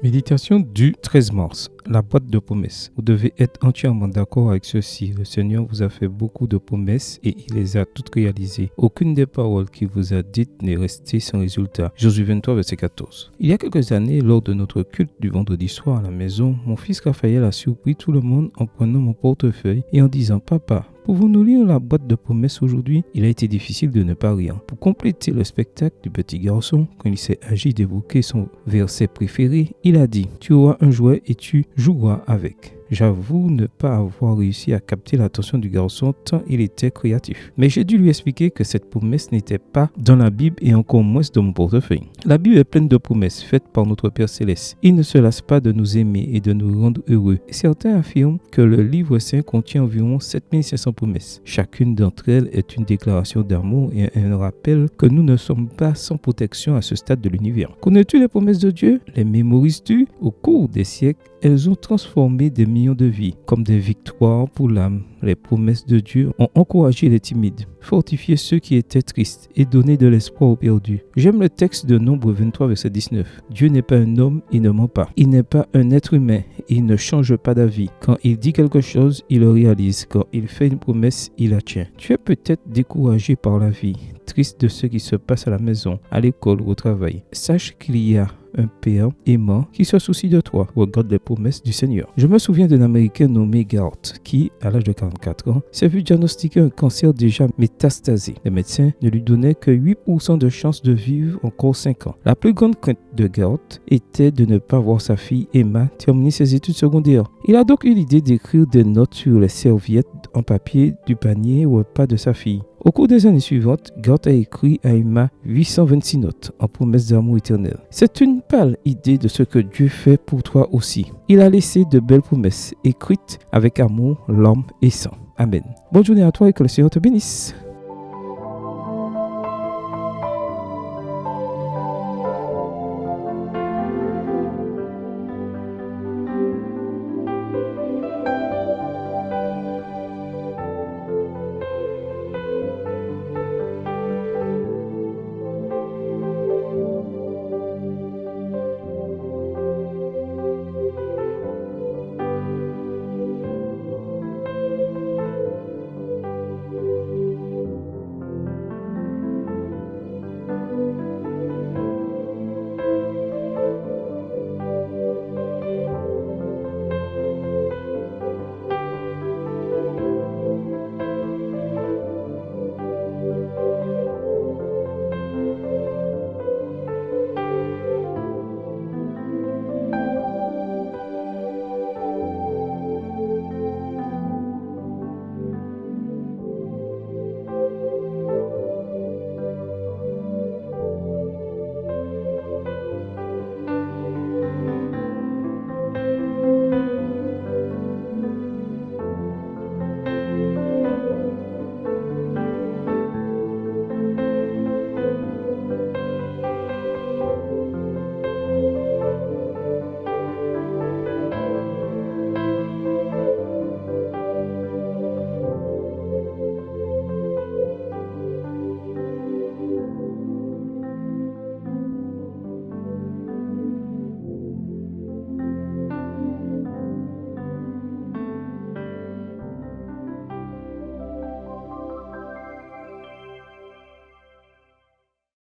Méditation du 13 mars, la boîte de promesses. Vous devez être entièrement d'accord avec ceci. Le Seigneur vous a fait beaucoup de promesses et il les a toutes réalisées. Aucune des paroles qu'il vous a dites n'est restée sans résultat. Josué 23, verset 14. Il y a quelques années, lors de notre culte du vendredi soir à la maison, mon fils Raphaël a surpris tout le monde en prenant mon portefeuille et en disant « Papa, pouvons-nous lire la boîte de promesses aujourd'hui ?» Il a été difficile de ne pas rire. Pour compléter le spectacle du petit garçon, quand il s'est agi d'évoquer son verset préféré, il a dit « Tu auras un jouet et tu joueras avec ». J'avoue ne pas avoir réussi à capter l'attention du garçon tant il était créatif. Mais j'ai dû lui expliquer que cette promesse n'était pas dans la Bible et encore moins dans mon portefeuille. La Bible est pleine de promesses faites par notre Père Céleste. Il ne se lasse pas de nous aimer et de nous rendre heureux. Certains affirment que le livre saint contient environ 7500 promesses. Chacune d'entre elles est une déclaration d'amour et un rappel que nous ne sommes pas sans protection à ce stade de l'univers. Connais-tu les promesses de Dieu? Les mémorises-tu? Au cours des siècles, elles ont transformé des millions de vies comme des victoires pour l'âme. Les promesses de Dieu ont encouragé les timides, fortifié ceux qui étaient tristes et donné de l'espoir aux perdus. J'aime le texte de Nombre 23, verset 19. Dieu n'est pas un homme, il ne ment pas. Il n'est pas un être humain, il ne change pas d'avis. Quand il dit quelque chose, il le réalise. Quand il fait une promesse, il la tient. Tu es peut-être découragé par la vie, triste de ce qui se passe à la maison, à l'école ou au travail. Sache qu'il y a un père aimant qui se soucie de toi. Regarde les promesses du Seigneur. Je me souviens d'un Américain nommé Gart qui, à l'âge de 44 ans, s'est vu diagnostiquer un cancer déjà métastasé. Les médecins ne lui donnaient que 8% de chance de vivre encore 5 ans. La plus grande crainte de Gart était de ne pas voir sa fille Emma terminer ses études secondaires. Il a donc eu l'idée d'écrire des notes sur les serviettes en papier du panier au repas de sa fille. Au cours des années suivantes, Gart a écrit à Emma 826 notes en promesse d'amour éternel. C'est une pâle idée de ce que Dieu fait pour toi aussi. Il a laissé de belles promesses écrites avec amour, larmes et sang. Amen. Bonne journée à toi et que le Seigneur te bénisse.